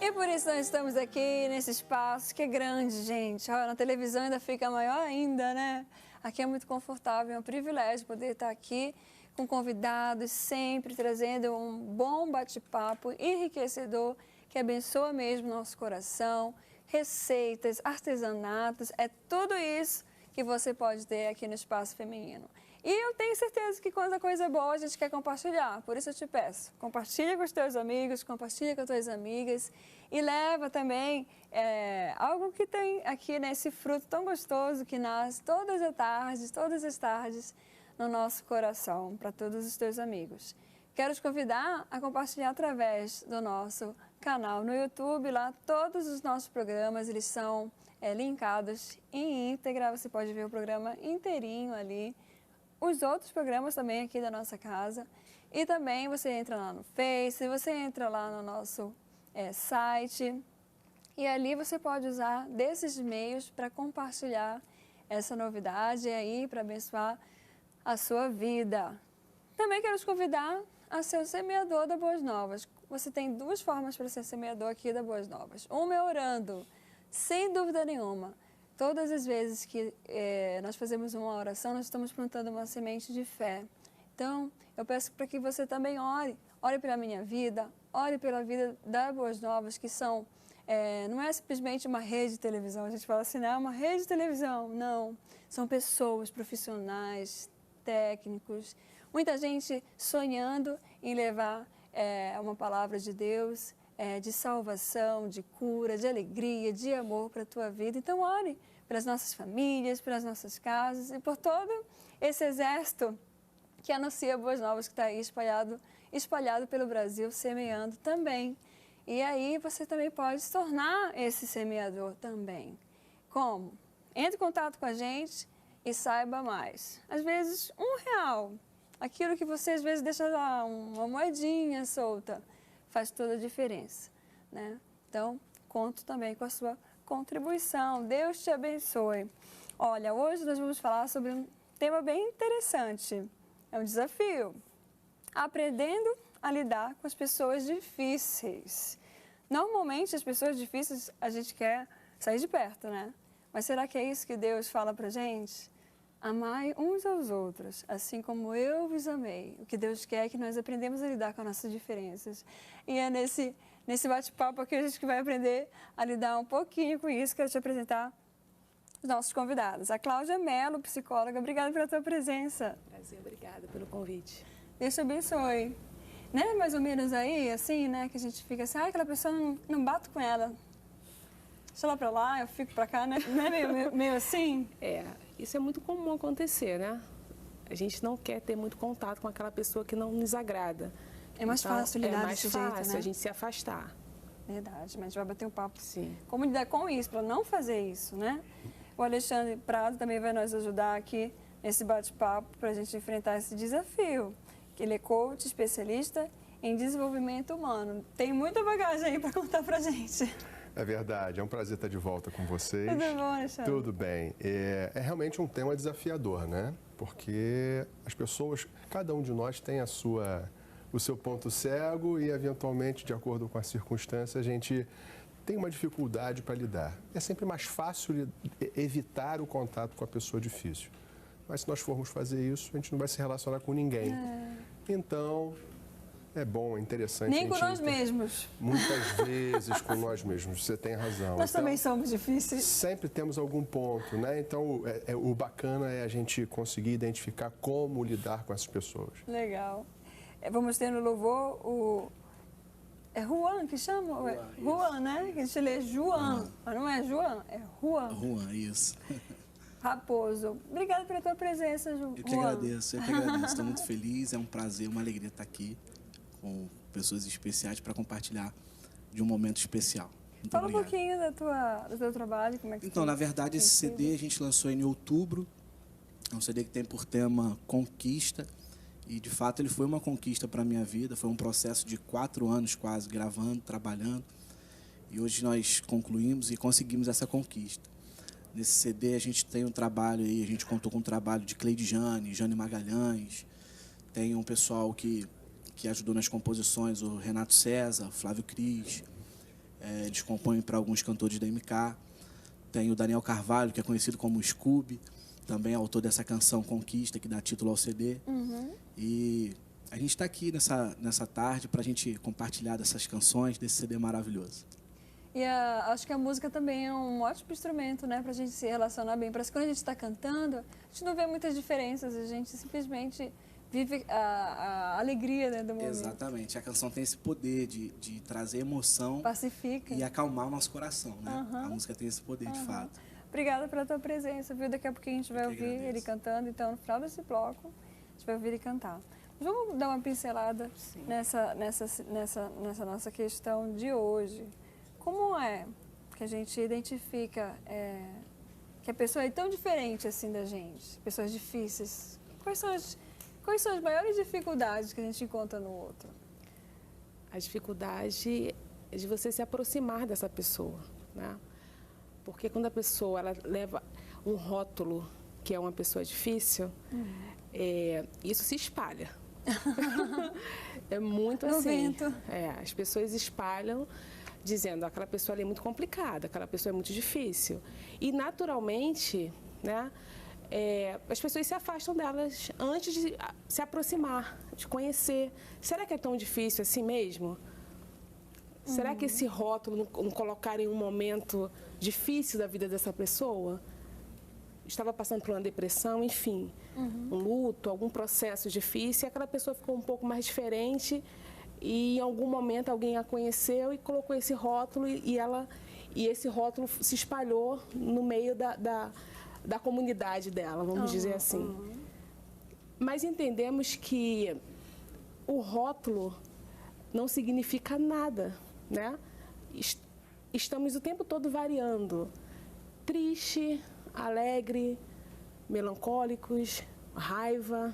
E por isso nós estamos aqui nesse espaço que é grande, gente. Olha, na televisão ainda fica maior ainda, né? Aqui é muito confortável, é um privilégio poder estar aqui com convidados, sempre trazendo um bom bate-papo enriquecedor que abençoa mesmo nosso coração, receitas, artesanatos, é tudo isso que você pode ter aqui no Espaço Feminino. E eu tenho certeza que quando a coisa é boa, a gente quer compartilhar. Por isso eu te peço, compartilha com os teus amigos, compartilha com as tuas amigas e leva também algo que tem aqui nesse fruto tão gostoso que nasce todas as tardes no nosso coração, para todos os teus amigos. Quero te convidar a compartilhar através do nosso canal no YouTube. Lá todos os nossos programas, eles são linkados em íntegra. Você pode ver o programa inteirinho ali. Os outros programas também aqui da nossa casa. E também você entra lá no Face, você entra lá no nosso site. E ali você pode usar desses meios para compartilhar essa novidade aí, para abençoar a sua vida. Também quero te convidar a ser o semeador da Boas Novas. Você tem duas formas para ser semeador aqui da Boas Novas. Uma é orando, sem dúvida nenhuma. Todas as vezes que nós fazemos uma oração, nós estamos plantando uma semente de fé. Então, eu peço para que você também ore. Ore pela minha vida, ore pela vida da Boas Novas, que são, não é simplesmente uma rede de televisão. A gente fala assim, não é uma rede de televisão. Não, são pessoas profissionais, técnicos, muita gente sonhando em levar uma palavra de Deus, de salvação, de cura, de alegria, de amor para a tua vida. Então, ore pelas nossas famílias, pelas nossas casas e por todo esse exército que anuncia Boas Novas, que está aí espalhado pelo Brasil, semeando também. E aí você também pode se tornar esse semeador também. Como? Entre em contato com a gente e saiba mais. Às vezes, R$1, aquilo que você às vezes deixa lá, uma moedinha solta, faz toda a diferença, né? Então, conto também com a sua contribuição. Deus te abençoe. Olha, hoje nós vamos falar sobre um tema bem interessante. É um desafio. Aprendendo a lidar com as pessoas difíceis. Normalmente, as pessoas difíceis, a gente quer sair de perto, né? Mas será que é isso que Deus fala pra gente? Amai uns aos outros, assim como eu vos amei. O que Deus quer é que nós aprendemos a lidar com as nossas diferenças. E é nesse bate-papo aqui a gente vai aprender a lidar um pouquinho com isso. Quero te apresentar os nossos convidados. A Cláudia Mello, psicóloga, obrigada pela tua presença. Prazer, obrigada pelo convite. Deus te abençoe. Né? Mais ou menos aí, assim, né? Que a gente fica assim, aquela pessoa não bato com ela. Deixa ela pra lá, eu fico pra cá, né? Não é meio assim? Isso é muito comum acontecer, né? A gente não quer ter muito contato com aquela pessoa que não nos agrada. É mais fácil lidar desse jeito, né? É mais fácil a gente se afastar. Verdade, mas a gente vai bater um papo. Sim. Como lidar com isso, para não fazer isso, né? O Alexandre Prado também vai nos ajudar aqui nesse bate-papo para a gente enfrentar esse desafio. Ele é coach, especialista em desenvolvimento humano. Tem muita bagagem aí para contar para a gente. É verdade, é um prazer estar de volta com vocês. Tudo bom, Alexandre? Tudo bem. É realmente um tema desafiador, né? Porque as pessoas, cada um de nós tem o seu ponto cego e, eventualmente, de acordo com a circunstância, a gente tem uma dificuldade para lidar. É sempre mais fácil evitar o contato com a pessoa difícil. Mas se nós formos fazer isso, a gente não vai se relacionar com ninguém. Então, é bom, é interessante. Nem com nós mesmos. Muitas vezes com nós mesmos, você tem razão. Nós também somos difíceis. Sempre temos algum ponto, né? Então, o bacana é a gente conseguir identificar como lidar com essas pessoas. Legal. Vamos ter no louvor É Juan que chama? Juan, né? Que a gente lê Juan, mas não é Juan, é Juan. Juan, isso. Raposo. Obrigada pela tua presença, Juan. Eu que agradeço. Estou muito feliz, é um prazer, uma alegria estar aqui com pessoas especiais para compartilhar de um momento especial. Muito Fala obrigado. um pouquinho do teu trabalho, como é que Então, na verdade, esse CD a gente lançou em outubro. É um CD que tem por tema Conquista. E, de fato, ele foi uma conquista para a minha vida. Foi um processo de 4 anos quase, gravando, trabalhando. E hoje nós concluímos e conseguimos essa conquista. Nesse CD a gente tem um trabalho aí, a gente contou com o trabalho de Cleide Jane Magalhães. Tem um pessoal que ajudou nas composições, o Renato César, o Flávio Cris. eles compõem para alguns cantores da MK. Tem o Daniel Carvalho, que é conhecido como Scooby, também é autor dessa canção Conquista, que dá título ao CD. E a gente está aqui nessa tarde para a gente compartilhar dessas canções, desse CD maravilhoso. E acho que a música também é um ótimo instrumento, né, para a gente se relacionar bem. Parece que quando a gente está cantando, a gente não vê muitas diferenças, a gente simplesmente vive a alegria, né, do momento. Exatamente. A canção tem esse poder de trazer emoção Pacifica. e acalmar o nosso coração, né? A música tem esse poder, de fato. Obrigada pela tua presença, viu? Daqui a pouquinho a gente vai ouvir ele cantando, então no final desse bloco a gente vai ouvir ele cantar. Vamos dar uma pincelada nessa nossa questão de hoje. Como é que a gente identifica que a pessoa é tão diferente assim da gente? Pessoas difíceis. Quais são as maiores dificuldades que a gente encontra no outro? A dificuldade é de você se aproximar dessa pessoa, né? Porque quando a pessoa ela leva um rótulo que é uma pessoa difícil, isso se espalha. É muito No assim. vento. As pessoas espalham dizendo aquela pessoa ali é muito complicada, aquela pessoa é muito difícil. E naturalmente, né, as pessoas se afastam delas antes de se aproximar, de conhecer. Será que é tão difícil assim mesmo? Será que esse rótulo não colocar em um momento difícil da vida dessa pessoa? Estava passando por uma depressão, enfim, um luto, algum processo difícil, e aquela pessoa ficou um pouco mais diferente e em algum momento alguém a conheceu e colocou esse rótulo e esse rótulo se espalhou no meio da comunidade dela, vamos dizer assim. Mas entendemos que o rótulo não significa nada, né? Estamos o tempo todo variando, triste, alegre, melancólicos, raiva.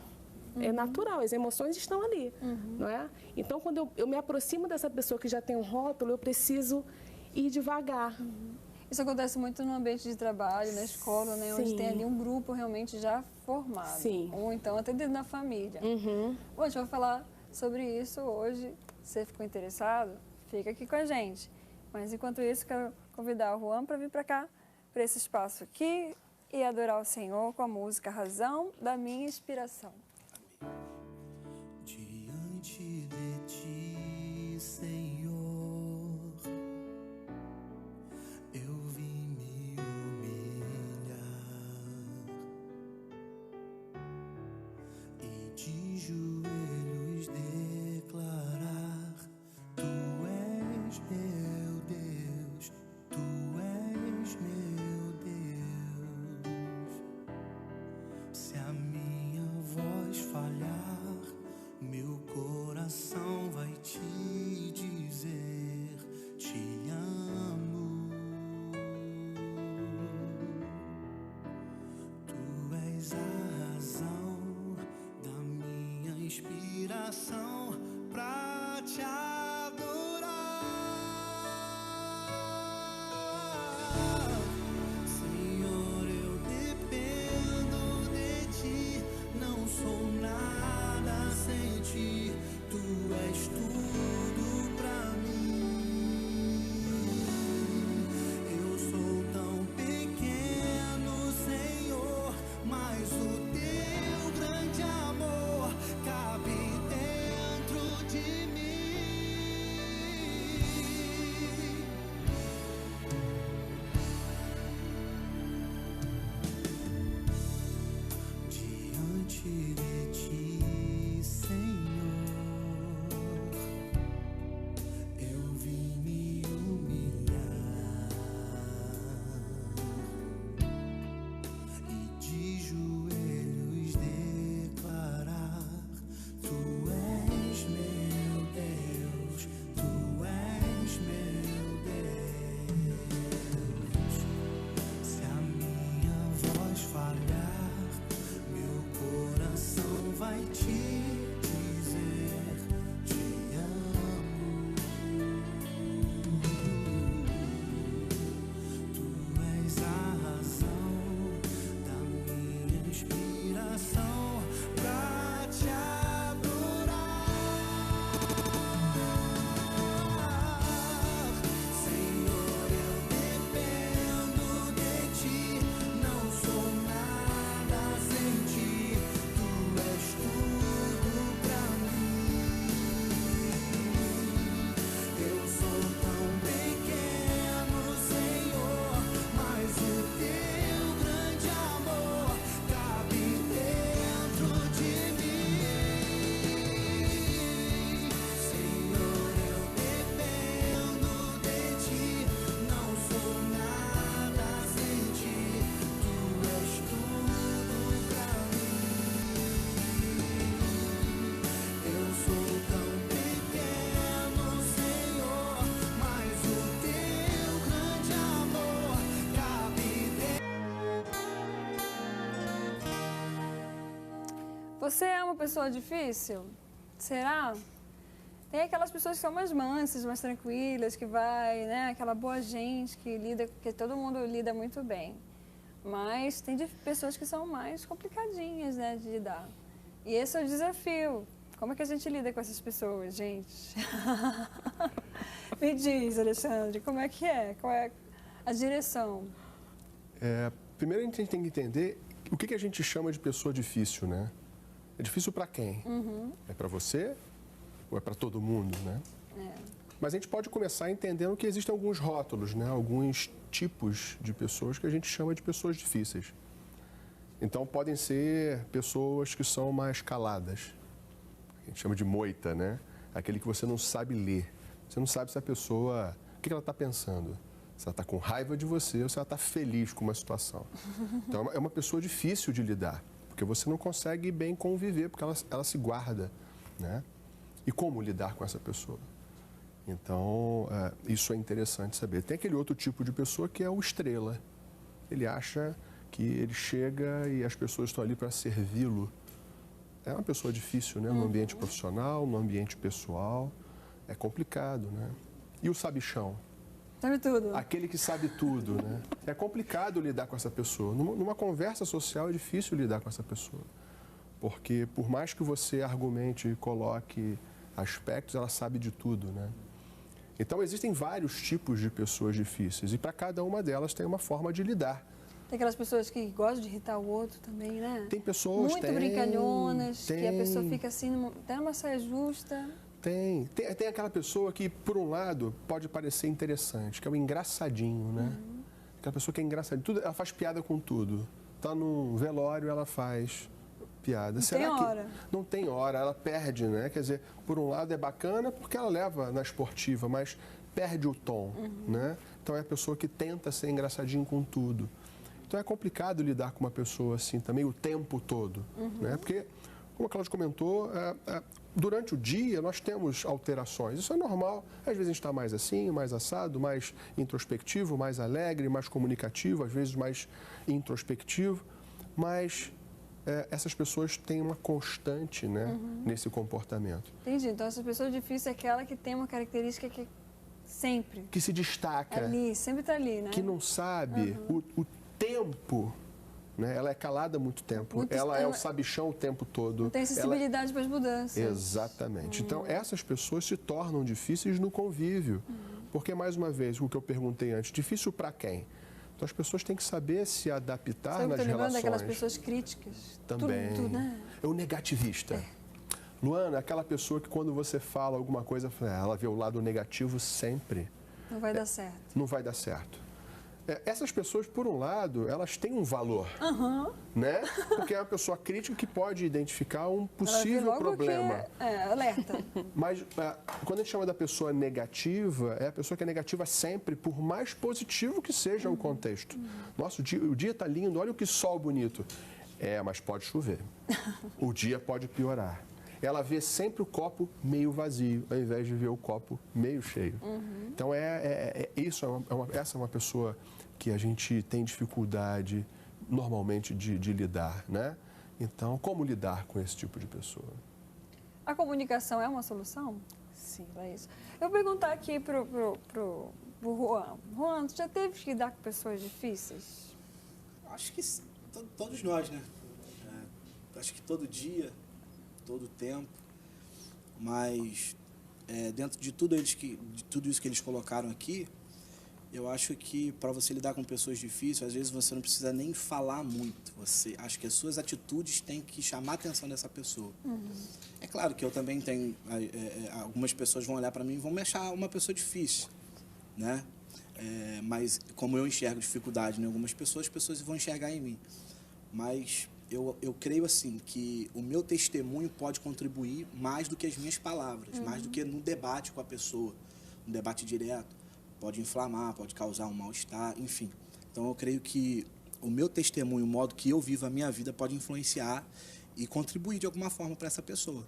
É natural, as emoções estão ali, não é? Então, quando eu me aproximo dessa pessoa que já tem um rótulo, eu preciso ir devagar. Isso acontece muito no ambiente de trabalho, na escola, né? Onde tem ali um grupo realmente já formado. Sim. Ou então até dentro da família. Bom, a gente vai falar sobre isso hoje. Se você ficou interessado, fica aqui com a gente. Mas enquanto isso, quero convidar o Juan para vir para cá, para esse espaço aqui, e adorar o Senhor com a música Razão da Minha Inspiração. Diante de ti, Senhor, eu vim me humilhar e de joelhos declarar: Tu és meu Deus, Tu és meu Deus. Se a minha voz falhar, meu coração vai te dizer: te amo. Tu és a razão da minha inspiração pra te adorar. Senhor, eu dependo de ti, não sou nada sem ti, tu és tudo pra mim. Eu sou tão pequeno, Senhor, mas o teu grande amor cabe dentro de mim. Você é uma pessoa difícil? Será? Tem aquelas pessoas que são mais mansas, mais tranquilas, que vai, né? Aquela boa gente que lida, que todo mundo lida muito bem. Mas tem pessoas que são mais complicadinhas, né, de lidar. E esse é o desafio. Como é que a gente lida com essas pessoas, gente? Me diz, Alexandre, como é que é? Qual é a direção? Primeiro a gente tem que entender o que a gente chama de pessoa difícil, né? É difícil para quem? É para você ou é para todo mundo, né? Mas a gente pode começar entendendo que existem alguns rótulos, né? Alguns tipos de pessoas que a gente chama de pessoas difíceis. Então podem ser pessoas que são mais caladas. A gente chama de moita, né? Aquele que você não sabe ler. Você não sabe se a pessoa, o que ela está pensando. Se ela está com raiva de você ou se ela está feliz com uma situação. Então é uma pessoa difícil de lidar, porque você não consegue bem conviver, porque ela se guarda, né? E como lidar com essa pessoa? Então, isso é interessante saber. Tem aquele outro tipo de pessoa que é o estrela. Ele acha que ele chega e as pessoas estão ali para servi-lo. É uma pessoa difícil, né? No ambiente profissional, no ambiente pessoal. É complicado, né? E o sabichão? Sabe tudo. Aquele que sabe tudo, né? É complicado lidar com essa pessoa. Numa conversa social é difícil lidar com essa pessoa. Porque por mais que você argumente e coloque aspectos, ela sabe de tudo, né? Então existem vários tipos de pessoas difíceis e para cada uma delas tem uma forma de lidar. Tem aquelas pessoas que gostam de irritar o outro também, né? Tem pessoas, muito brincalhonas, tem. que a pessoa fica assim, até numa saia justa. Tem aquela pessoa que, por um lado, pode parecer interessante, que é o engraçadinho, né? Aquela pessoa que é engraçadinha, ela faz piada com tudo. Tá num velório, ela faz piada. Não tem hora. Não tem hora, ela perde, né? Quer dizer, por um lado é bacana porque ela leva na esportiva, mas perde o tom, né? Então é a pessoa que tenta ser engraçadinho com tudo. Então é complicado lidar com uma pessoa assim também o tempo todo, né? Porque, como a Cláudia comentou, durante o dia nós temos alterações. Isso é normal. Às vezes a gente está mais assim, mais assado, mais introspectivo, mais alegre, mais comunicativo, às vezes mais introspectivo. Mas essas pessoas têm uma constante, né, nesse comportamento. Entendi. Então essa pessoa difícil é aquela que tem uma característica que sempre... Que se destaca. Ali, sempre está ali, né? Que não sabe o tempo, né? Ela é calada há muito tempo. Ela é o sabichão o tempo todo. Não tem sensibilidade para as mudanças. Exatamente. Então, essas pessoas se tornam difíceis no convívio. Porque, mais uma vez, o que eu perguntei antes, difícil para quem? Então, as pessoas têm que saber se adaptar nas relações. Lembrando daquelas pessoas críticas. Também. Tudo, né? É o negativista. Luana, aquela pessoa que quando você fala alguma coisa, ela vê o lado negativo sempre. Não vai dar certo. Não vai dar certo. Essas pessoas, por um lado, elas têm um valor, né? Porque é uma pessoa crítica que pode identificar um possível problema. Alerta. Mas quando a gente chama da pessoa negativa, é a pessoa que é negativa sempre, por mais positivo que seja o contexto. Nossa, o dia está lindo, olha que sol bonito. Mas pode chover. O dia pode piorar. Ela vê sempre o copo meio vazio, ao invés de ver o copo meio cheio. Então, essa é uma pessoa que a gente tem dificuldade, normalmente, de lidar, né? Então, como lidar com esse tipo de pessoa? A comunicação é uma solução? Sim. Para isso. Eu vou perguntar aqui pro Juan. Juan, tu já teve que lidar com pessoas difíceis? Acho que todos nós, né? Acho que todo dia, todo tempo, mas dentro de tudo isso que eles colocaram aqui, eu acho que para você lidar com pessoas difíceis, às vezes você não precisa nem falar muito. Acho que as suas atitudes têm que chamar a atenção dessa pessoa. É claro que eu também tenho, algumas pessoas vão olhar para mim e vão me achar uma pessoa difícil, né? Mas como eu enxergo dificuldade em algumas pessoas, as pessoas vão enxergar em mim. Mas eu creio assim que o meu testemunho pode contribuir mais do que as minhas palavras, mais do que no debate com a pessoa, um debate direto. Pode inflamar, pode causar um mal-estar, enfim. Então eu creio que o meu testemunho, o modo que eu vivo a minha vida pode influenciar e contribuir de alguma forma para essa pessoa.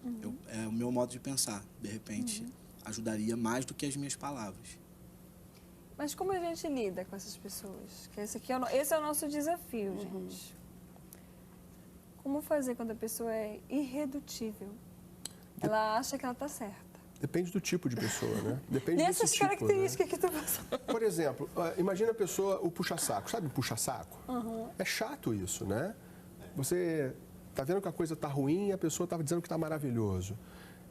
É o meu modo de pensar. De repente, ajudaria mais do que as minhas palavras. Mas como a gente lida com essas pessoas? Que esse é o nosso desafio, gente. Como fazer quando a pessoa é irredutível? Ela acha que ela está certa. Depende do tipo de pessoa, né? Depende Nessas desse tipo, características que tu passou. né? Por exemplo, imagina a pessoa, o puxa-saco. Sabe o puxa-saco? É chato isso, né? Você tá vendo que a coisa tá ruim e a pessoa tá dizendo que tá maravilhoso.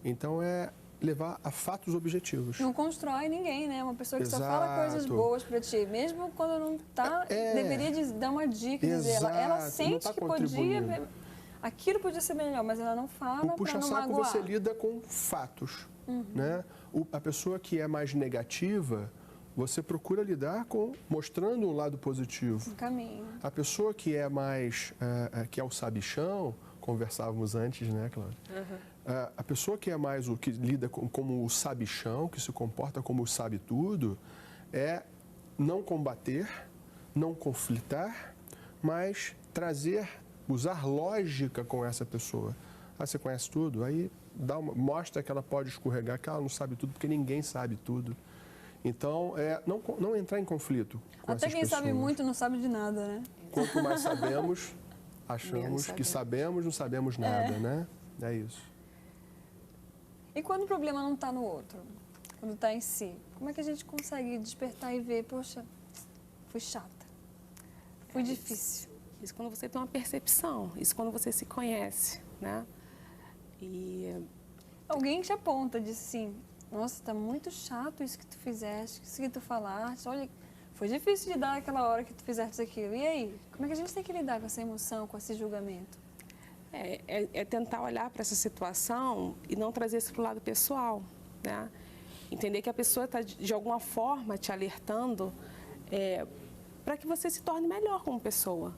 Então, é levar a fatos objetivos. Não constrói ninguém, né? Uma pessoa que só fala Exato. coisas boas pra ti. Mesmo quando não tá, deveria dar uma dica, dizer. Ela Exato, sente não tá que contribuindo. podia... Aquilo podia ser melhor, mas ela não fala O pra não puxa-saco magoar. você lida com fatos, né? A pessoa que é mais negativa, você procura lidar com mostrando um lado positivo. Um caminho. A pessoa que é mais, que é o sabichão, conversávamos antes, né, Cláudia? A pessoa que é mais o que lida como o sabichão, que se comporta como o sabe tudo, é não combater, não conflitar, mas usar lógica com essa pessoa. Você conhece tudo? Aí mostra que ela pode escorregar, que ela não sabe tudo, porque ninguém sabe tudo. Então, não entrar em conflito com Até essas quem pessoas. sabe muito não sabe de nada, né? Quanto mais sabemos, achamos que sabemos, não sabemos nada, né? É isso. E quando o problema não está no outro? Quando está em si? Como é que a gente consegue despertar e ver, poxa, fui chata, fui difícil? Isso quando você tem uma percepção, isso quando você se conhece, né? E Alguém te aponta, diz assim, nossa, está muito chato isso que tu fizeste, isso que tu falaste, olha, foi difícil de dar aquela hora que tu fizeste aquilo. E aí, como é que a gente tem que lidar com essa emoção, com esse julgamento? é tentar olhar para essa situação e não trazer isso para o lado pessoal, né? Entender que a pessoa está, de alguma forma, te alertando para que você se torne melhor como pessoa.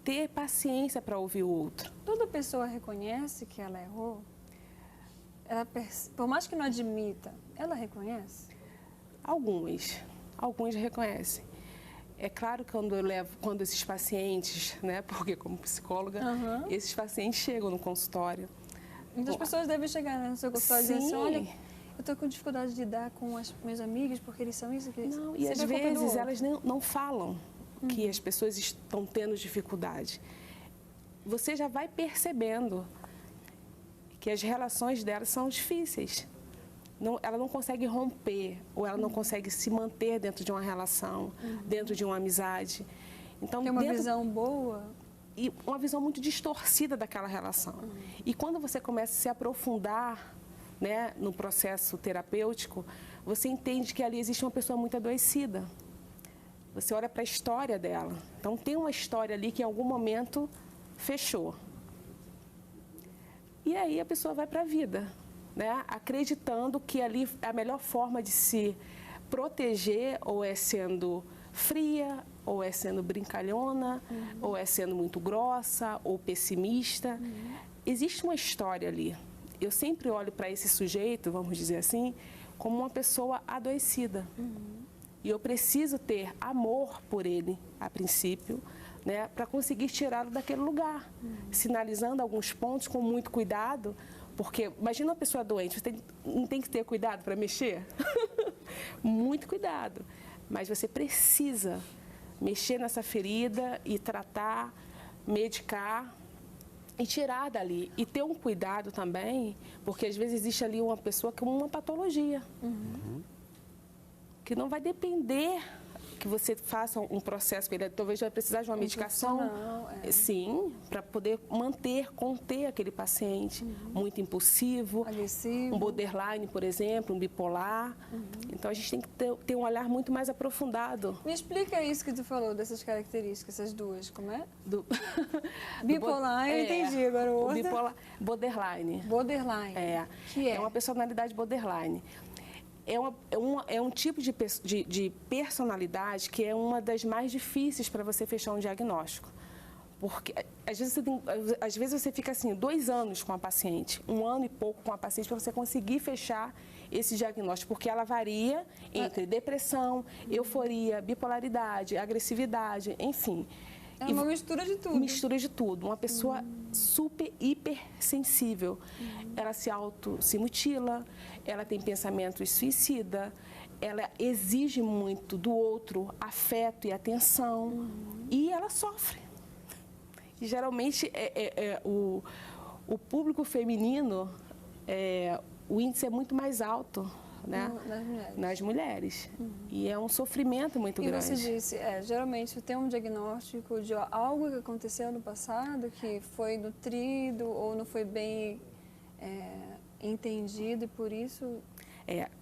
Ter paciência para ouvir o outro. Toda pessoa reconhece que ela errou? Por mais que não admita, ela reconhece? Alguns reconhecem. É claro que quando esses pacientes, né, porque como psicóloga, esses pacientes chegam no consultório. Muitas pessoas devem chegar no seu consultório e dizer assim, olha, eu estou com dificuldade de lidar com as minhas amigas porque eles são isso, aquilo. Não, e às vezes elas não falam que as pessoas estão tendo dificuldade. Você já vai percebendo que as relações delas são difíceis. Ela não consegue romper, ou ela não consegue se manter dentro de uma relação, dentro de uma amizade. Então, tem uma visão boa? E uma visão muito distorcida daquela relação. E quando você começa a se aprofundar, né, no processo terapêutico, você entende que ali existe uma pessoa muito adoecida. Você olha para a história dela. Então, tem uma história ali que em algum momento fechou. E aí a pessoa vai para a vida, né, acreditando que ali a melhor forma de se proteger ou é sendo fria, ou é sendo brincalhona, ou é sendo muito grossa, ou pessimista. Existe uma história ali. Eu sempre olho para esse sujeito, vamos dizer assim, como uma pessoa adoecida. E eu preciso ter amor por ele, a princípio, né, para conseguir tirá-lo daquele lugar, sinalizando alguns pontos com muito cuidado, porque imagina uma pessoa doente, você não tem que ter cuidado para mexer? Muito cuidado, mas você precisa mexer nessa ferida e tratar, medicar e tirar dali. E ter um cuidado também, porque às vezes existe ali uma pessoa com uma patologia, que não vai depender que você faça um processo, ele talvez vai precisar de uma medicação, sim, para poder conter aquele paciente muito impulsivo, agressivo, um borderline, por exemplo, um bipolar. Então a gente tem que ter um olhar muito mais aprofundado. Me explica isso que tu falou, dessas características, essas duas, como é? Bipolar, eu entendi, agora o outro. Bipolar, borderline. Borderline. Que é uma personalidade borderline. É um tipo de personalidade que é uma das mais difíceis para você fechar um diagnóstico. Porque às vezes você fica assim, 2 anos com a paciente, 1 ano e pouco com a paciente para você conseguir fechar esse diagnóstico, porque ela varia entre depressão, euforia, bipolaridade, agressividade, enfim. É uma mistura de tudo. Mistura de tudo. Uma pessoa super, hiper sensível. Ela se mutila, ela tem pensamentos suicida, ela exige muito do outro afeto e atenção e ela sofre. que geralmente o público feminino, o índice é muito mais alto, né? Nas mulheres. E é um sofrimento muito grande. E você disse, geralmente tem um diagnóstico de algo que aconteceu no passado, que foi nutrido ou não foi bem entendido e por isso...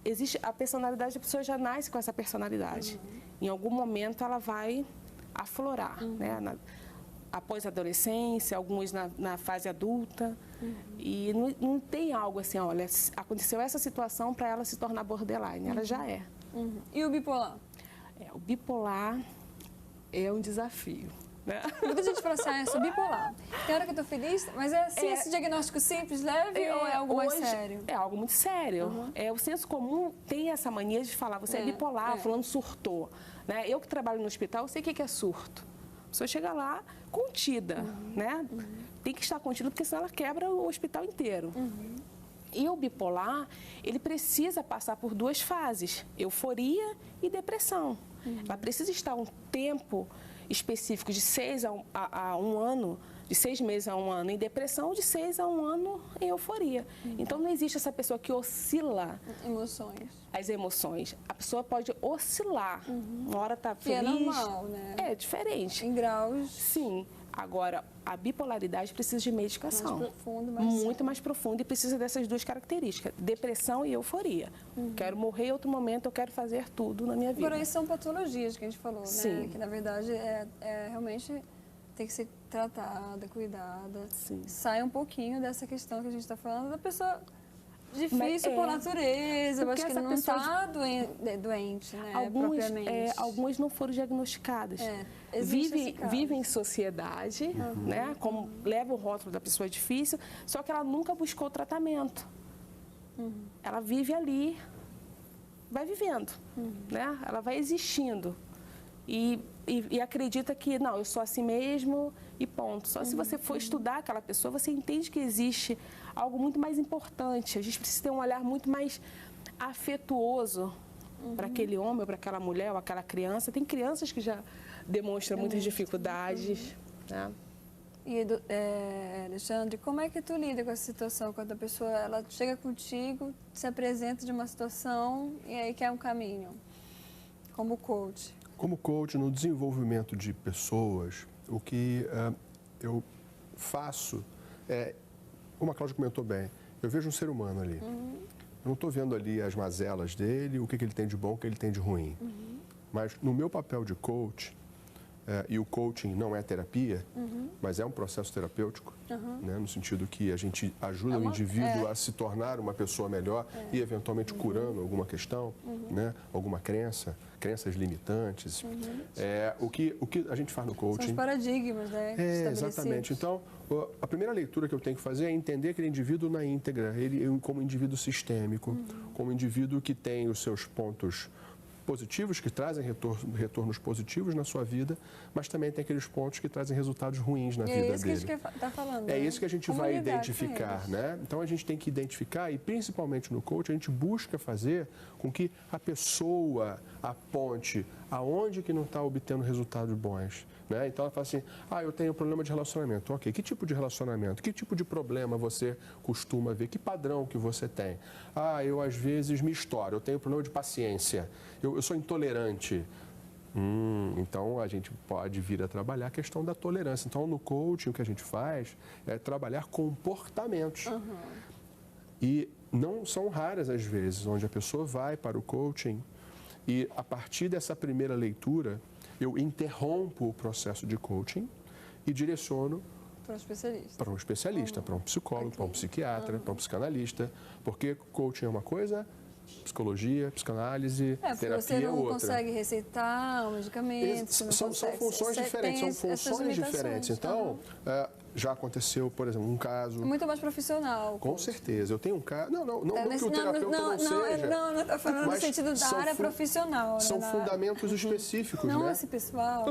Existe a personalidade, a pessoa já nasce com essa personalidade. Em algum momento ela vai aflorar, né? Após a adolescência, alguns na fase adulta. E não tem algo assim, olha, aconteceu essa situação para ela se tornar borderline, ela já é. E o bipolar? O bipolar é um desafio, né? Muita gente fala assim, eu sou bipolar. Tem hora que eu tô feliz, mas é assim, esse diagnóstico simples, leve ou é algo mais sério? É algo muito sério. O senso comum tem essa mania de falar, você é bipolar, fulano surtou. Né? Eu que trabalho no hospital, eu sei o que é surto. A pessoa chega lá contida, né? Tem que estar contida, porque senão ela quebra o hospital inteiro. E o bipolar, ele precisa passar por duas fases, euforia e depressão. Ela precisa estar um tempo específico de 6 a 1 ano, de 6 meses a 1 ano em depressão, de 6 a 1 ano em euforia. Então, não existe essa pessoa que oscila as emoções. A pessoa pode oscilar. Uma hora está feliz. Que é normal, né? É diferente. Em graus. Sim. Agora, a bipolaridade precisa de medicação. Mais profundo, muito mais profunda e precisa dessas duas características, depressão e euforia. Quero morrer em outro momento, eu quero fazer tudo na minha vida. Porém, são patologias que a gente falou, Sim. né? Que, na verdade, realmente tem que ser tratada, cuidada. Sim. Sai um pouquinho dessa questão que a gente está falando da pessoa difícil por natureza. Eu acho que não está doente, né? Propriamente. Algumas não foram diagnosticadas. Vivem em sociedade, né? Como leva o rótulo da pessoa difícil, só que ela nunca buscou tratamento. Ela vive ali, vai vivendo, né? Ela vai existindo. E acredita que, não, eu sou assim mesmo e ponto. Só se você for estudar aquela pessoa, você entende que existe algo muito mais importante. A gente precisa ter um olhar muito mais afetuoso para aquele homem, ou para aquela mulher, ou aquela criança. Tem crianças que já demonstram muitas dificuldades. Né? E, Alexandre, como é que tu lida com essa situação? Quando a pessoa ela chega contigo, se apresenta de uma situação e aí quer um caminho, como coach? Como coach, no desenvolvimento de pessoas, o que eu faço é, como a Cláudia comentou bem, eu vejo um ser humano ali. Eu não estou vendo ali as mazelas dele, o que ele tem de bom, o que ele tem de ruim. Mas no meu papel de coach, e o coaching não é terapia, mas é um processo terapêutico, né, no sentido que a gente ajuda o indivíduo a se tornar uma pessoa melhor e eventualmente curando alguma questão, né, alguma crenças limitantes. O que a gente faz no coaching... São os paradigmas, né? Exatamente. Então, a primeira leitura que eu tenho que fazer é entender aquele indivíduo na íntegra, ele como indivíduo sistêmico, como indivíduo que tem os seus pontos positivos, que trazem retornos positivos na sua vida, mas também tem aqueles pontos que trazem resultados ruins na vida dele. É isso que a gente está falando. É isso que a gente vai identificar, né? Então a gente tem que identificar e principalmente no coach a gente busca fazer com que a pessoa aponte aonde que não está obtendo resultados bons, né? Então ela fala assim, eu tenho problema de relacionamento. Ok, que tipo de relacionamento? Que tipo de problema você costuma ver? Que padrão que você tem? Eu às vezes me estouro, eu tenho problema de paciência, eu sou intolerante. Então a gente pode vir a trabalhar a questão da tolerância. Então no coaching o que a gente faz é trabalhar comportamentos. E não são raras as vezes onde a pessoa vai para o coaching e a partir dessa primeira leitura eu interrompo o processo de coaching e direciono para um especialista, para um psicólogo, para um psiquiatra, para um psicanalista, porque coaching é uma coisa, psicologia, psicanálise, terapia você não é outra. Consegue receitar um medicamento, são funções diferentes, são funções diferentes. Então, já aconteceu, por exemplo, um caso... Muito mais profissional. Com certeza. Eu tenho um caso... Não que o terapeuta não seja... Não estou falando no sentido da área profissional. São fundamentos específicos, não né? Esse pessoal.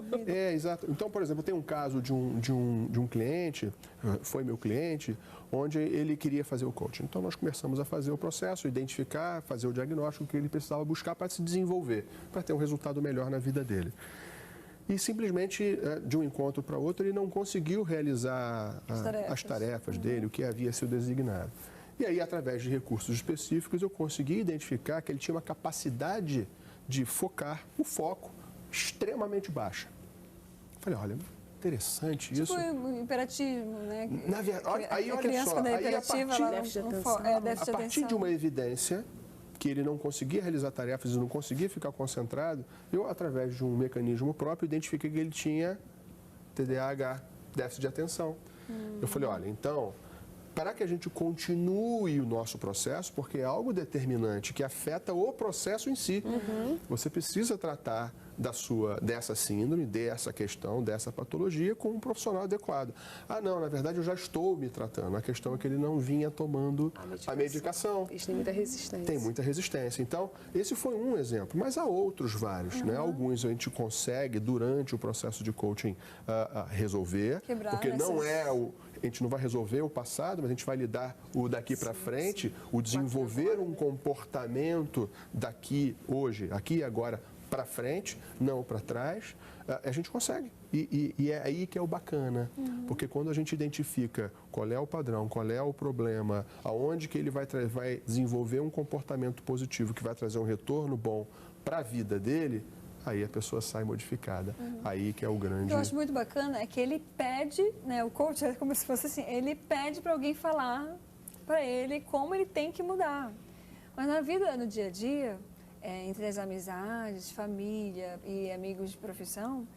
Exato. Então, por exemplo, eu tenho um caso de um cliente, foi meu cliente, onde ele queria fazer o coaching. Então, nós começamos a fazer o processo, identificar, fazer o diagnóstico que ele precisava buscar para se desenvolver, para ter um resultado melhor na vida dele. e simplesmente, de um encontro para outro, ele não conseguiu realizar as tarefas dele, o que havia sido designado. E aí, através de recursos específicos, eu consegui identificar que ele tinha uma capacidade de focar, o foco, extremamente baixa. Falei, olha, interessante isso. Tipo o imperatismo, né? Na verdade, aí a olha criança, só, quando é aí imperativa, ela déficit de não atenção. déficit a de partir de atenção. uma evidência que ele não conseguia realizar tarefas e não conseguia ficar concentrado, eu, através de um mecanismo próprio, identifiquei que ele tinha TDAH, déficit de atenção. Eu falei, olha, então, para que a gente continue o nosso processo, porque é algo determinante que afeta o processo em si, você precisa tratar dessa síndrome, dessa questão, dessa patologia com um profissional adequado. Ah, não, na verdade eu já estou me tratando. A questão é que ele não vinha tomando a medicação. Isso tem muita resistência. Tem muita resistência. Então, esse foi um exemplo, mas há outros vários, né? Alguns a gente consegue, durante o processo de coaching, resolver, Quebrar porque não essas- a gente não vai resolver o passado, mas a gente vai lidar o daqui para frente, o desenvolver um comportamento daqui, hoje, aqui e agora, para frente, não para trás, a gente consegue. E é aí que é o bacana, porque quando a gente identifica qual é o padrão, qual é o problema, aonde que ele vai desenvolver um comportamento positivo que vai trazer um retorno bom para a vida dele, aí a pessoa sai modificada. Aí que é o grande... O que eu acho muito bacana é que ele pede, né, o coach é como se fosse assim, ele pede para alguém falar para ele como ele tem que mudar. Mas na vida, no dia a dia, entre as amizades, família e amigos de profissão,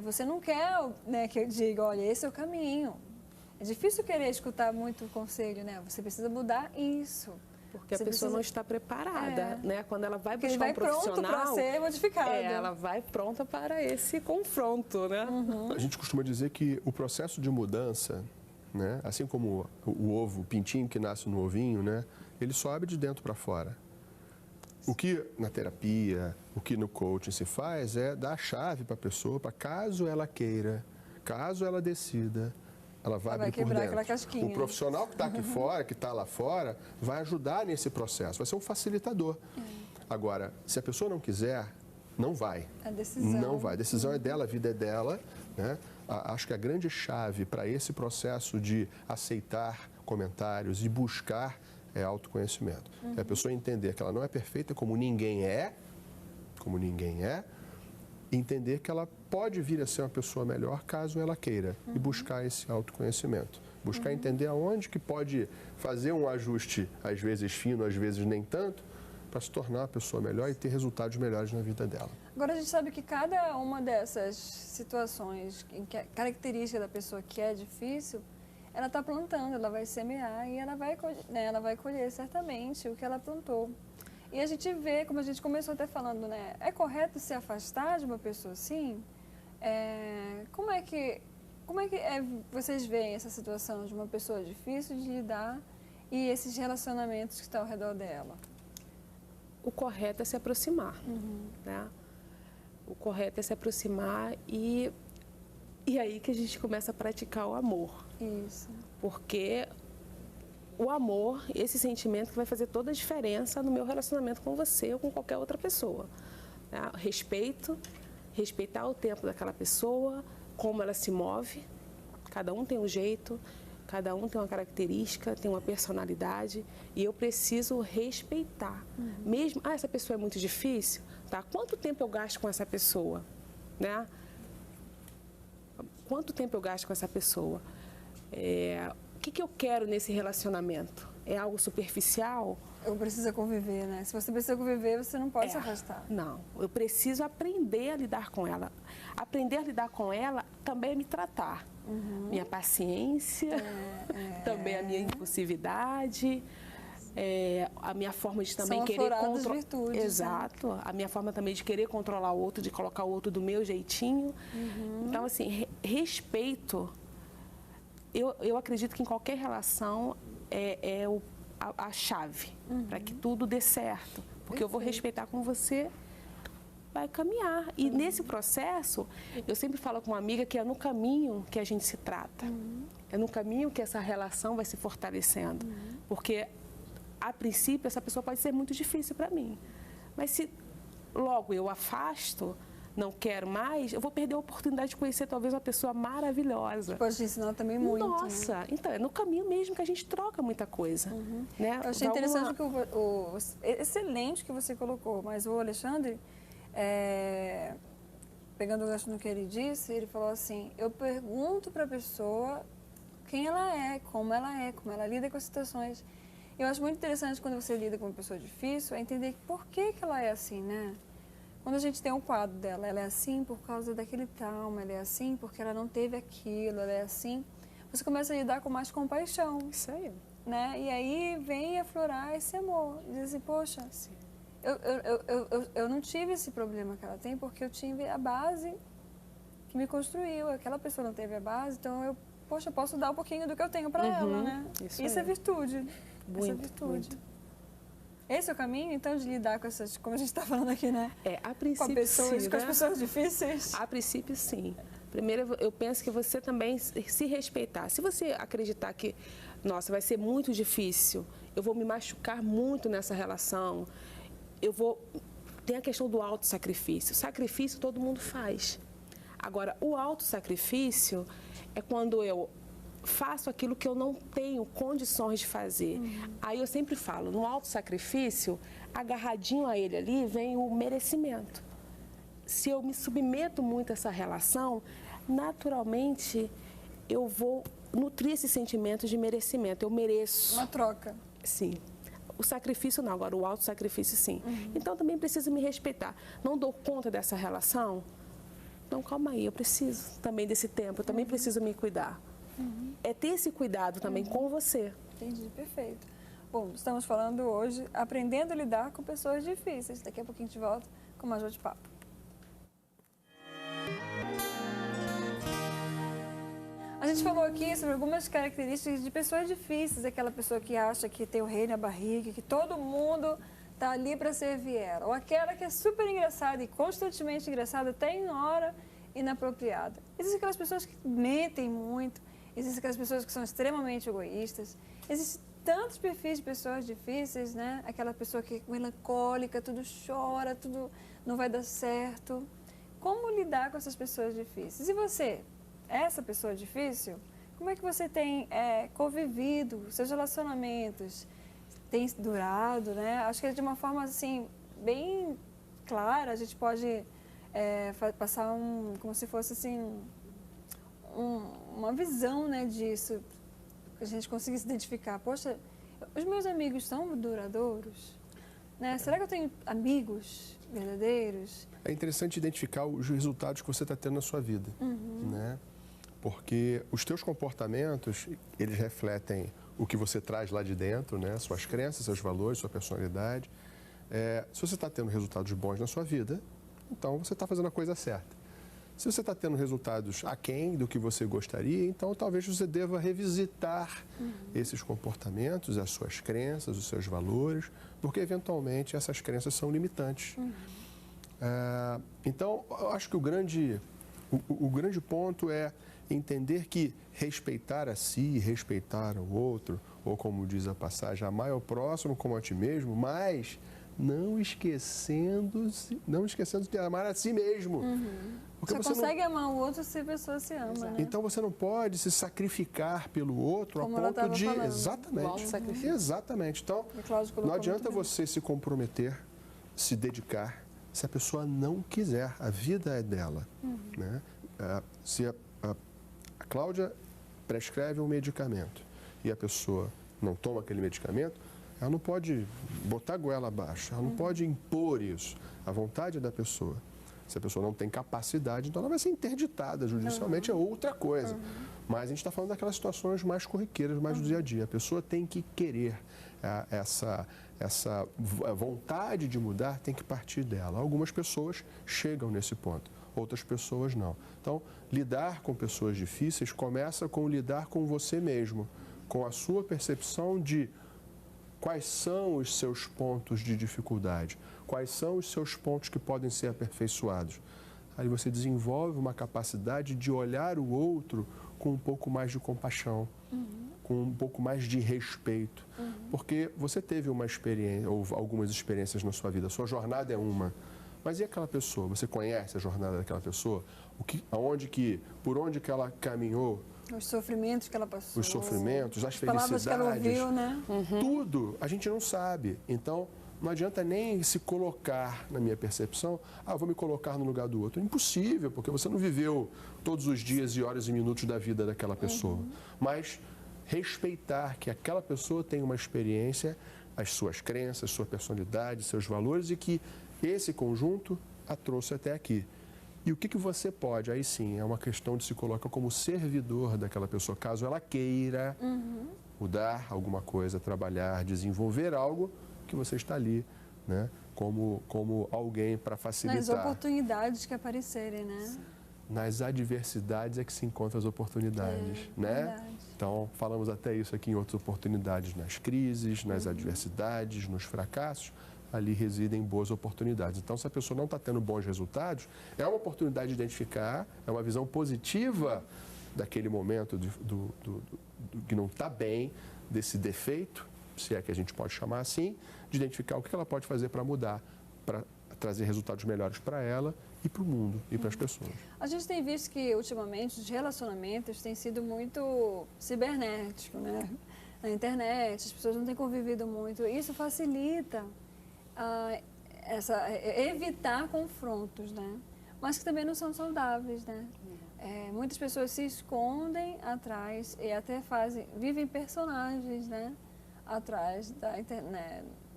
você não quer, né, que eu diga, olha, esse é o caminho. É difícil querer escutar muito conselho, né? Você precisa mudar isso. Porque Você a pessoa precisa- não está preparada, né? Quando ela vai Porque ele buscar vai um profissional, pronto para ser modificado. ela vai pronta para esse confronto, né? A gente costuma dizer que o processo de mudança, né, assim como o ovo, o pintinho que nasce no ovinho, né, ele sobe de dentro para fora. O que na terapia, o que no coaching se faz é dar a chave para a pessoa, para caso ela queira, caso ela decida, ela vai Ela vai abrir por quebrar dentro. aquela casquinha. O profissional que está aqui fora, que está lá fora, vai ajudar nesse processo, vai ser um facilitador. Agora, se a pessoa não quiser, não vai. A decisão. Não vai. A decisão é dela, a vida é dela, né? Acho que a grande chave para esse processo de aceitar comentários e buscar é autoconhecimento. É a pessoa entender que ela não é perfeita como ninguém é, e entender que ela pode vir a ser uma pessoa melhor caso ela queira, e buscar esse autoconhecimento. Buscar entender aonde que pode fazer um ajuste, às vezes fino, às vezes nem tanto, para se tornar uma pessoa melhor e ter resultados melhores na vida dela. Agora, a gente sabe que cada uma dessas situações, em que a característica da pessoa que é difícil, ela está plantando, ela vai semear e ela vai colher certamente o que ela plantou. E a gente vê, como a gente começou até falando, né? É correto se afastar de uma pessoa assim? Como é que vocês veem essa situação de uma pessoa difícil de lidar e esses relacionamentos que estão ao redor dela? O correto é se aproximar, né? O correto é se aproximar e aí que a gente começa a praticar o amor. Isso. Porque o amor, esse sentimento que vai fazer toda a diferença no meu relacionamento com você ou com qualquer outra pessoa. Né? Respeitar o tempo daquela pessoa, como ela se move. Cada um tem um jeito, cada um tem uma característica, tem uma personalidade e eu preciso respeitar. Mesmo, essa pessoa é muito difícil, tá? Quanto tempo eu gasto com essa pessoa, né? Quanto tempo eu gasto com essa pessoa? O que eu quero nesse relacionamento? É algo superficial? Eu preciso conviver, né? Se você precisa conviver, você não pode se afastar. Não, eu preciso aprender a lidar com ela. Aprender a lidar com ela também é me tratar. Minha paciência, também a minha impulsividade, a minha forma de também São querer afloradas virtudes, né? Exato, a minha forma também de querer controlar o outro, de colocar o outro do meu jeitinho. Então, assim, respeito, eu acredito que em qualquer relação é a chave para que tudo dê certo. Porque eu vou respeitar como você vai caminhar. E nesse processo, eu sempre falo com uma amiga que é no caminho que a gente se trata. É no caminho que essa relação vai se fortalecendo. Porque, a princípio, essa pessoa pode ser muito difícil para mim. Mas se logo eu afasto, não quero mais, eu vou perder a oportunidade de conhecer talvez uma pessoa maravilhosa. Pode te ensinar também muito. Nossa, né? então é no caminho mesmo que a gente troca muita coisa. Né? Eu achei interessante que excelente que você colocou, mas o Alexandre, pegando o gancho no que ele disse, ele falou assim, eu pergunto para a pessoa quem ela é, como ela lida com as situações. Eu acho muito interessante quando você lida com uma pessoa difícil, é entender por que ela é assim, né? Quando a gente tem um quadro dela, ela é assim por causa daquele trauma, ela é assim porque ela não teve aquilo, ela é assim. Você começa a lidar com mais compaixão. Isso aí. Né? E aí vem aflorar esse amor. Diz assim, poxa, eu não tive esse problema que ela tem porque eu tive a base que me construiu. Aquela pessoa não teve a base, então eu posso dar um pouquinho do que eu tenho para ela, né? Isso é virtude. Isso é virtude. Muito. Esse é o caminho, então, de lidar com essas, como a gente está falando aqui, né? A princípio, com as pessoas difíceis. A princípio, sim. Primeiro, eu penso que você também se respeitar. Se você acreditar que, nossa, vai ser muito difícil, eu vou me machucar muito nessa relação, tem a questão do autossacrifício. Sacrifício todo mundo faz. Agora, o autossacrifício é quando eu faço aquilo que eu não tenho condições de fazer. Aí eu sempre falo, no autossacrifício, agarradinho a ele ali, vem o merecimento. Se eu me submeto muito a essa relação, naturalmente eu vou nutrir esse sentimento de merecimento. Eu mereço. Uma troca. Sim. O sacrifício não, agora o autossacrifício sim. Então também preciso me respeitar. Não dou conta dessa relação? Então calma aí, eu preciso também desse tempo, eu também preciso me cuidar. É ter esse cuidado também com você. Entendi, perfeito. Bom, estamos falando hoje, aprendendo a lidar com pessoas difíceis. Daqui a pouquinho a gente volta com mais de papo. A gente falou aqui sobre algumas características de pessoas difíceis, aquela pessoa que acha que tem o rei na barriga, que todo mundo está ali para servir ela, ou aquela que é super engraçada e constantemente engraçada, até em hora inapropriada. Existem aquelas pessoas que mentem muito, existem aquelas pessoas que são extremamente egoístas, existem tantos perfis de pessoas difíceis, né? Aquela pessoa que é melancólica, tudo chora, tudo não vai dar certo. Como lidar com essas pessoas difíceis? E você, essa pessoa difícil, como é que você tem convivido, seus relacionamentos têm durado, né? Acho que de uma forma assim, bem clara, a gente pode passar como se fosse assim, uma visão, né, disso, que a gente conseguisse identificar. Poxa, os meus amigos são duradouros? Né? Será que eu tenho amigos verdadeiros? É interessante identificar os resultados que você está tendo na sua vida, né? Porque os teus comportamentos, eles refletem o que você traz lá de dentro, né? Suas crenças, seus valores, sua personalidade. Se você está tendo resultados bons na sua vida, então você está fazendo a coisa certa. Se você está tendo resultados aquém do que você gostaria, então talvez você deva revisitar esses comportamentos, as suas crenças, os seus valores, porque eventualmente essas crenças são limitantes. Então, eu acho que o grande ponto é entender que respeitar a si, respeitar o outro, ou como diz a passagem, amar ao próximo como a ti mesmo, mas não esquecendo de amar a si mesmo. Porque você consegue amar o outro se a pessoa se ama, né? Então você não pode se sacrificar pelo outro como a ponto de... falando. Exatamente. Exatamente. Então, não adianta você se comprometer, se dedicar, se a pessoa não quiser. A vida é dela. Né? Se a Cláudia prescreve um medicamento e a pessoa não toma aquele medicamento, ela não pode botar a goela abaixo, ela não pode impor isso. A vontade é da pessoa. Se a pessoa não tem capacidade, então ela vai ser interditada judicialmente, é outra coisa. Mas a gente está falando daquelas situações mais corriqueiras, mais do dia a dia. A pessoa tem que querer essa vontade de mudar, tem que partir dela. Algumas pessoas chegam nesse ponto, outras pessoas não. Então, lidar com pessoas difíceis começa com lidar com você mesmo, com a sua percepção de quais são os seus pontos de dificuldade, quais são os seus pontos que podem ser aperfeiçoados. Aí você desenvolve uma capacidade de olhar o outro com um pouco mais de compaixão, com um pouco mais de respeito. Porque você teve uma experiência, ou algumas experiências na sua vida, a sua jornada é uma, Mas e aquela pessoa? Você conhece a jornada daquela pessoa? Por onde que ela caminhou? Os sofrimentos que ela passou. Os sofrimentos, as palavras felicidades. que ela ouviu, né? Tudo a gente não sabe. Então, não adianta nem se colocar, na minha percepção, vou me colocar no lugar do outro. Impossível, porque você não viveu todos os dias e horas e minutos da vida daquela pessoa. Mas respeitar que aquela pessoa tem uma experiência, as suas crenças, sua personalidade, seus valores e que esse conjunto a trouxe até aqui. E o que você pode, aí sim, é uma questão de se colocar como servidor daquela pessoa, caso ela queira mudar alguma coisa, trabalhar, desenvolver algo, que você está ali, né? Como alguém para facilitar. Nas oportunidades que aparecerem, né? Nas adversidades é que se encontram as oportunidades, né? Verdade. Então, falamos até isso aqui em outras oportunidades, nas crises, nas adversidades, nos fracassos, ali residem boas oportunidades. Então, se a pessoa não está tendo bons resultados, é uma oportunidade de identificar, é uma visão positiva daquele momento do que não está bem, desse defeito, se é que a gente pode chamar assim, de identificar o que ela pode fazer para mudar, para trazer resultados melhores para ela e para o mundo e para as pessoas. A gente tem visto que, ultimamente, os relacionamentos têm sido muito cibernéticos, né? Na internet, as pessoas não têm convivido muito. Isso facilita evitar confrontos, né? Mas que também não são saudáveis, né? Muitas pessoas se escondem atrás e até vivem personagens, né? Atrás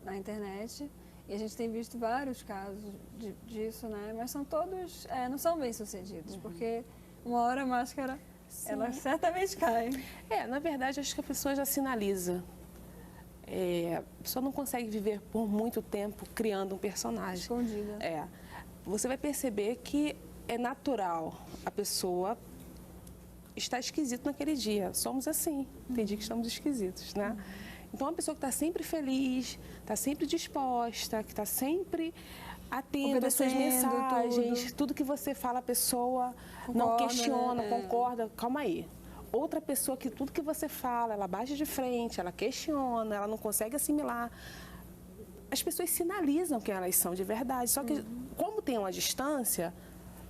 na internet. E a gente tem visto vários casos disso, né? Mas são todos, não são bem-sucedidos, porque uma hora a máscara, ela certamente cai. Na verdade, acho que a pessoa já sinaliza. A pessoa não consegue viver por muito tempo criando um personagem. Escondida. Você vai perceber que é natural a pessoa estar esquisito naquele dia. Somos assim, tem dia que estamos esquisitos, né? Então, uma pessoa que está sempre feliz, está sempre disposta, que está sempre atenta às suas mensagens, tudo que você fala, a pessoa não questiona, concorda, calma aí. Outra pessoa que tudo que você fala, ela bate de frente, ela questiona, ela não consegue assimilar. As pessoas sinalizam quem elas são de verdade, só que como tem uma distância,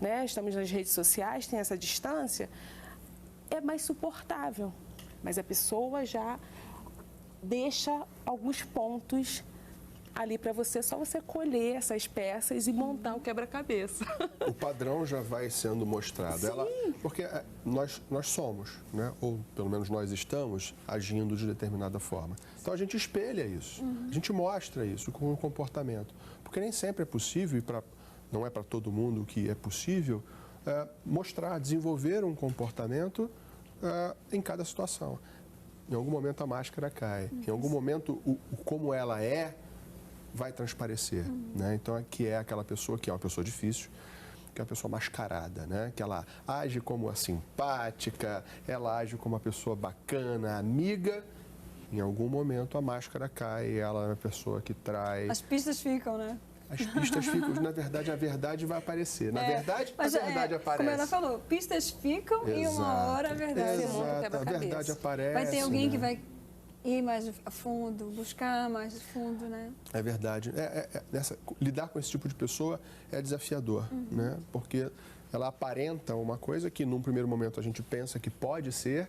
né, estamos nas redes sociais, tem essa distância, é mais suportável, mas a pessoa já deixa alguns pontos ali para você, só você colher essas peças e montar o quebra-cabeça. O padrão já vai sendo mostrado. Porque nós somos, né? Ou pelo menos nós estamos agindo de determinada forma. Então a gente espelha isso, a gente mostra isso com o comportamento. Porque nem sempre é possível, não é para todo mundo que é possível, mostrar, desenvolver um comportamento em cada situação. Em algum momento a máscara cai, em algum momento como ela vai transparecer, né? Então aqui é aquela pessoa que é uma pessoa difícil, que é uma pessoa mascarada, né? Que ela age como a simpática, ela age como uma pessoa bacana, amiga. Em algum momento a máscara cai, ela é uma pessoa que trai. As pistas ficam, né? As pistas ficam, na verdade, a verdade vai aparecer. Na verdade, a verdade aparece. Como ela falou, pistas ficam e uma hora a verdade. Exato, a verdade aparece. Vai ter alguém que vai ir mais a fundo, buscar mais a fundo, né? É verdade. Lidar com esse tipo de pessoa é desafiador, né? Porque ela aparenta uma coisa que num primeiro momento a gente pensa que pode ser,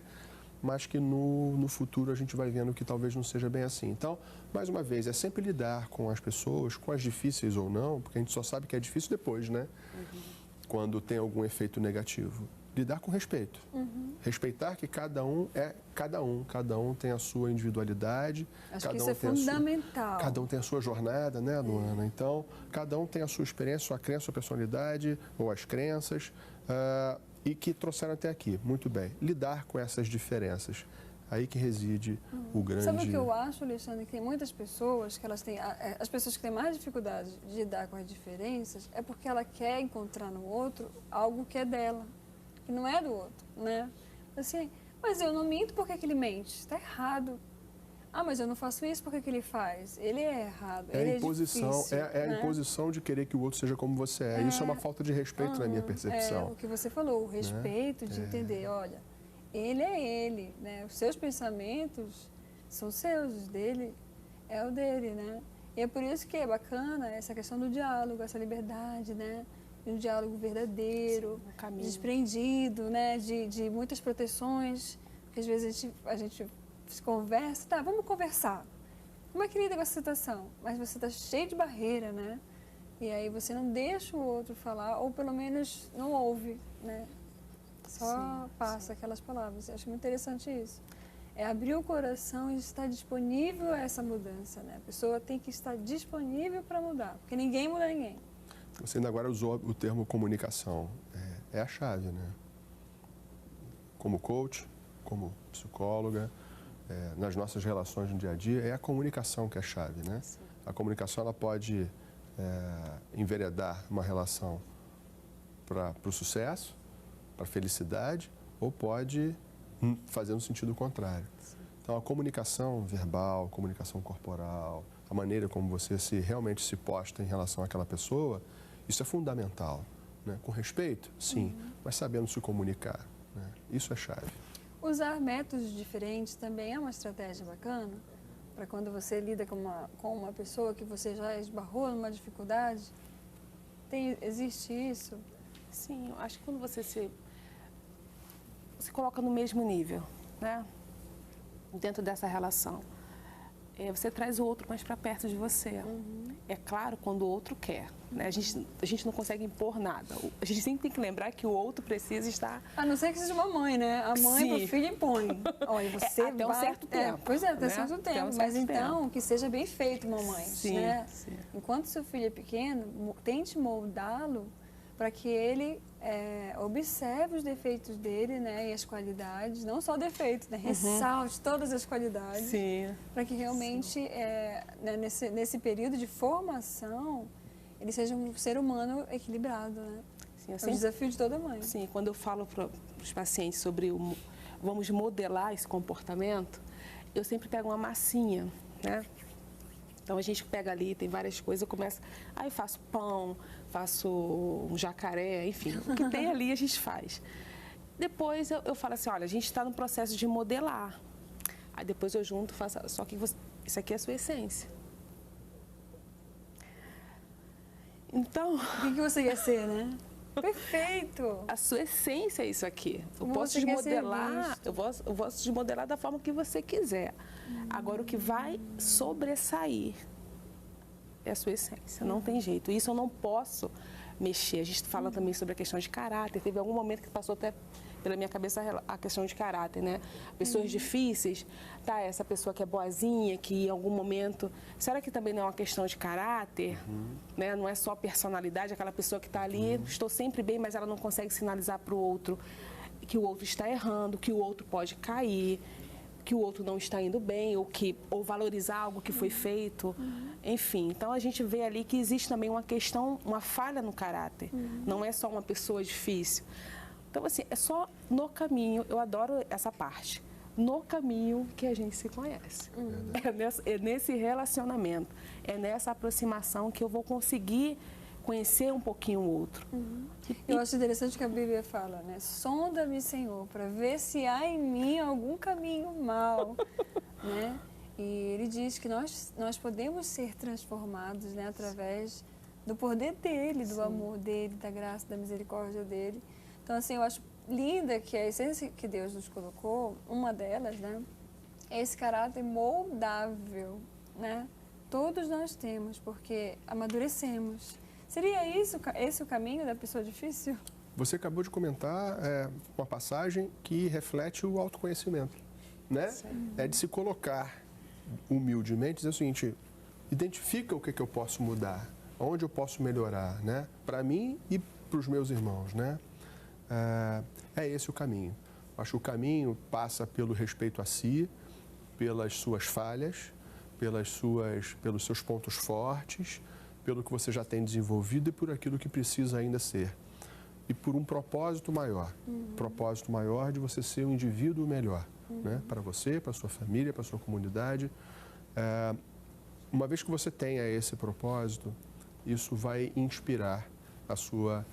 mas que no futuro a gente vai vendo que talvez não seja bem assim. Então, mais uma vez, é sempre lidar com as pessoas, com as difíceis ou não, porque a gente só sabe que é difícil depois, né? Quando tem algum efeito negativo. Lidar com respeito. Respeitar que cada um tem a sua individualidade. Acho que isso é fundamental. Cada um tem a sua jornada, né, Luana? Então, cada um tem a sua experiência, sua crença, sua personalidade, ou as crenças, e que trouxeram até aqui. Muito bem. Lidar com essas diferenças. Aí que reside o grande... Sabe o que eu acho, Alexandre? Que tem muitas pessoas que elas têm... As pessoas que têm mais dificuldade de lidar com as diferenças é porque ela quer encontrar no outro algo que é dela, que não é do outro, né? Assim, mas eu não minto porque que ele mente. Está errado. Mas eu não faço isso porque que ele faz. Ele é errado. É a imposição, a imposição de querer que o outro seja como você é. Isso é uma falta de respeito na minha percepção. É o que você falou, o respeito de entender, olha, ele é ele, né? Os seus pensamentos são seus, os dele é o dele, né? E é por isso que é bacana essa questão do diálogo, essa liberdade, né? De um diálogo verdadeiro, Sim, um caminho. desprendido, né? De muitas proteções, porque às vezes a gente se conversa, tá, vamos conversar. Como é que lida com essa situação? Mas você está cheio de barreira, né? E aí você não deixa o outro falar, ou pelo menos não ouve, né? Só passa aquelas palavras. Eu acho muito interessante isso. É abrir o coração e estar disponível a essa mudança, né? A pessoa tem que estar disponível para mudar, porque ninguém muda ninguém. Você ainda agora usou o termo comunicação. É a chave, né? Como coach, como psicóloga, nas nossas relações no dia a dia, é a comunicação que é a chave, né? Sim. A comunicação, ela pode enveredar uma relação para o sucesso, para a felicidade, ou pode fazer no sentido contrário. Sim. Então, a comunicação verbal, comunicação corporal, a maneira como você realmente se posta em relação àquela pessoa, isso é fundamental, né? Com respeito, sim, mas sabendo se comunicar, né? Isso é chave. Usar métodos diferentes também é uma estratégia bacana para quando você lida com uma pessoa que você já esbarrou numa dificuldade. Existe isso? Sim, eu acho que quando você se coloca no mesmo nível, né? Dentro dessa relação, você traz o outro mais para perto de você. É claro, quando o outro quer, né? A gente não consegue impor nada. A gente sempre tem que lembrar que o outro precisa estar... A não ser que seja uma mãe, né? A mãe Sim. pro filho impõe. Olha, você Até um certo tempo, pois é, até né? certo Até tempo. um Mas certo então, que seja bem feito, mamãe. Sim, Né? sim. Enquanto seu filho é pequeno, tente moldá-lo para que ele observe os defeitos dele, né? E as qualidades, não só defeitos, né? Ressalte todas as qualidades. Sim. Para que realmente, né, nesse período de formação, ele seja um ser humano equilibrado, né? Sim, É o desafio de toda mãe. Sim, quando eu falo para os pacientes sobre vamos modelar esse comportamento, eu sempre pego uma massinha, né? Então a gente pega ali, tem várias coisas, eu começo, eu faço pão, faço um jacaré, enfim, o que tem ali a gente faz. Depois eu falo assim, olha, a gente está no processo de modelar. Aí depois eu junto, faço, só que isso aqui é a sua essência. Então... O que você quer ser, né? Perfeito! A sua essência é isso aqui. Eu Como posso você te quer ser modelar, visto. eu posso te modelar da forma que você quiser. Agora, o que vai sobressair é a sua essência, não tem jeito. Isso eu não posso mexer. A gente fala também sobre a questão de caráter. Teve algum momento que passou até pela minha cabeça a questão de caráter, né? Pessoas difíceis, tá? Essa pessoa que é boazinha, que em algum momento... Será que também não é uma questão de caráter? Né? Não é só personalidade, aquela pessoa que está ali, estou sempre bem, mas ela não consegue sinalizar para o outro que o outro está errando, que o outro pode cair, que o outro não está indo bem, ou valorizar algo que foi feito. Enfim, então a gente vê ali que existe também uma questão, uma falha no caráter. Não é só uma pessoa difícil. Então, assim, é só no caminho, eu adoro essa parte, no caminho que a gente se conhece. É nesse relacionamento, é nessa aproximação que eu vou conseguir conhecer um pouquinho o outro. Eu acho interessante que a Bíblia fala, né? Sonda-me, Senhor, para ver se há em mim algum caminho mau, né? E ele diz que nós podemos ser transformados, né? Através do poder dele, do amor dele, da graça, da misericórdia dele. Então, assim, eu acho linda que a essência que Deus nos colocou, uma delas, né? É esse caráter moldável, né? Todos nós temos, porque amadurecemos. Seria esse o caminho da pessoa difícil? Você acabou de comentar uma passagem que reflete o autoconhecimento, né? É de se colocar humildemente, dizer o seguinte, identifica o que eu posso mudar, onde eu posso melhorar, né? Para mim e para os meus irmãos, né? É esse o caminho. Acho que o caminho passa pelo respeito a si, pelas suas falhas, pelos seus pontos fortes, pelo que você já tem desenvolvido e por aquilo que precisa ainda ser. E por um propósito maior. Propósito maior de você ser um indivíduo melhor, né? Para você, para a sua família, para a sua comunidade. Uma vez que você tenha esse propósito, isso vai inspirar a sua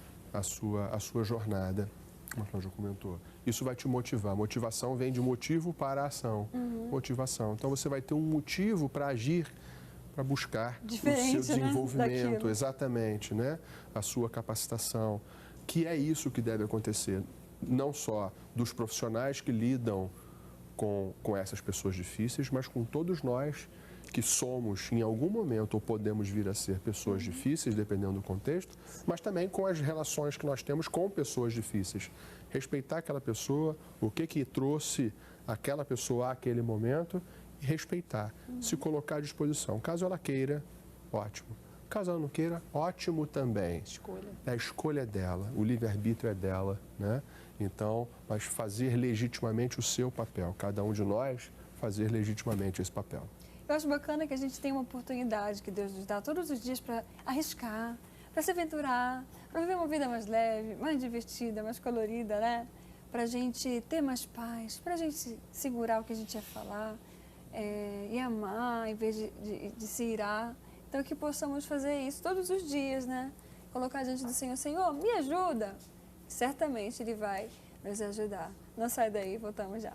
jornada, como a Cláudia comentou. Isso vai te motivar. Motivação vem de motivo para a ação. Motivação. Então, você vai ter um motivo para agir, buscar o Diferente, seu né, desenvolvimento, daquilo. exatamente, né? A sua capacitação, que é isso que deve acontecer, não só dos profissionais que lidam com essas pessoas difíceis, mas com todos nós que somos, em algum momento, ou podemos vir a ser pessoas difíceis, dependendo do contexto, mas também com as relações que nós temos com pessoas difíceis. Respeitar aquela pessoa, o que trouxe aquela pessoa àquele momento e respeitar, se colocar à disposição. Caso ela queira, ótimo. Caso ela não queira, ótimo também. Escolha. A escolha é dela, o livre-arbítrio é dela, né? Então, mas fazer legitimamente o seu papel, cada um de nós fazer legitimamente esse papel. Eu acho bacana que a gente tem uma oportunidade que Deus nos dá todos os dias para arriscar, para se aventurar, para viver uma vida mais leve, mais divertida, mais colorida, né? Para a gente ter mais paz, para a gente segurar o que a gente ia falar e amar em vez de se irar. Então, que possamos fazer isso todos os dias, né? Colocar diante do Senhor, Senhor, me ajuda. Certamente Ele vai nos ajudar. Não sai daí, voltamos já.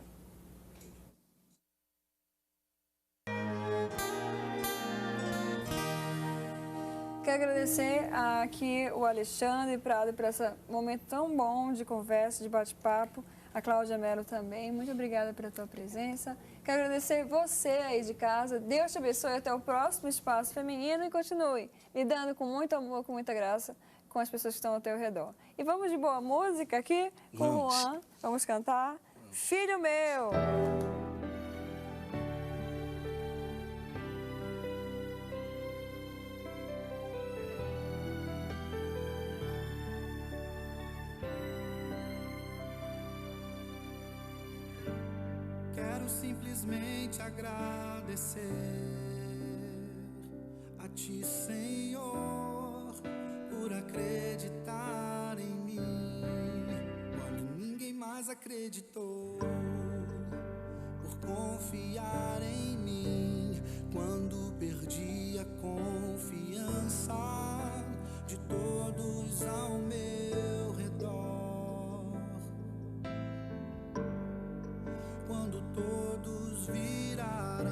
Quero agradecer aqui o Alexandre Prado por esse momento tão bom de conversa, de bate-papo. A Cláudia Mello também. Muito obrigada pela tua presença. Quero agradecer você aí de casa. Deus te abençoe até o próximo Espaço Feminino e continue lidando com muito amor, com muita graça com as pessoas que estão ao teu redor. E vamos de boa música aqui com o Juan. Vamos cantar Filho Meu. Quero simplesmente agradecer a Ti, Senhor, por acreditar em mim quando ninguém mais acreditou, por confiar em mim quando perdi a confiança de todos ao meu redor. Quando todos viraram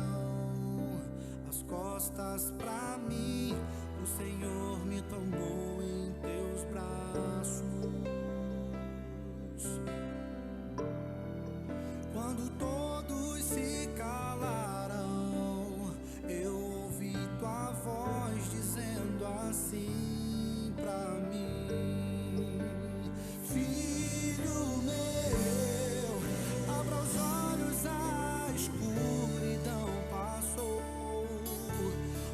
as costas pra mim, o Senhor me tomou em teus braços. Quando todos se calaram, eu ouvi tua voz dizendo assim pra mim: Filho meu, abra os olhos, a escuridão passou,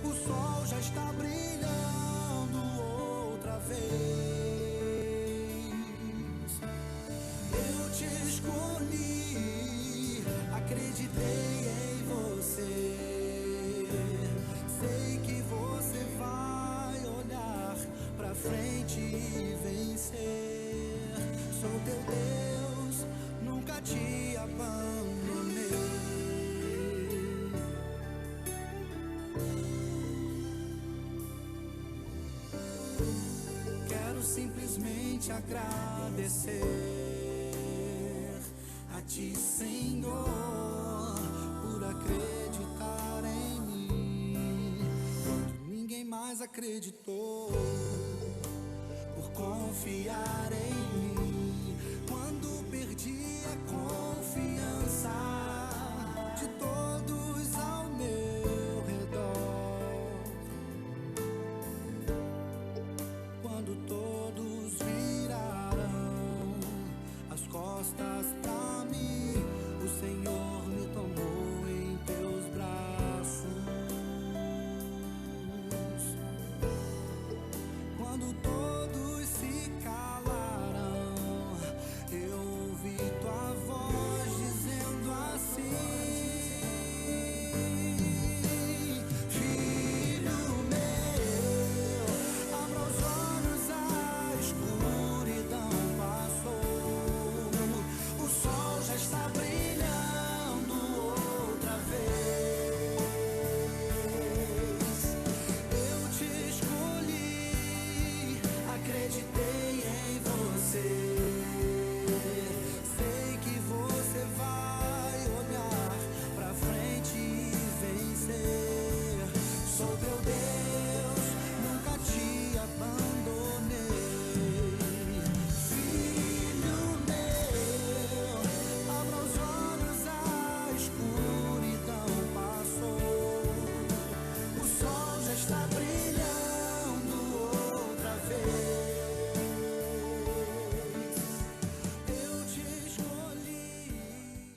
o sol já está brilhando outra vez. Eu te escolhi, acreditei em você, sei que você vai olhar pra frente e vencer. Sou teu Deus, nunca te abandonei. Quero simplesmente agradecer a Ti, Senhor, por acreditar em mim quando ninguém mais acreditou, por confiar em mim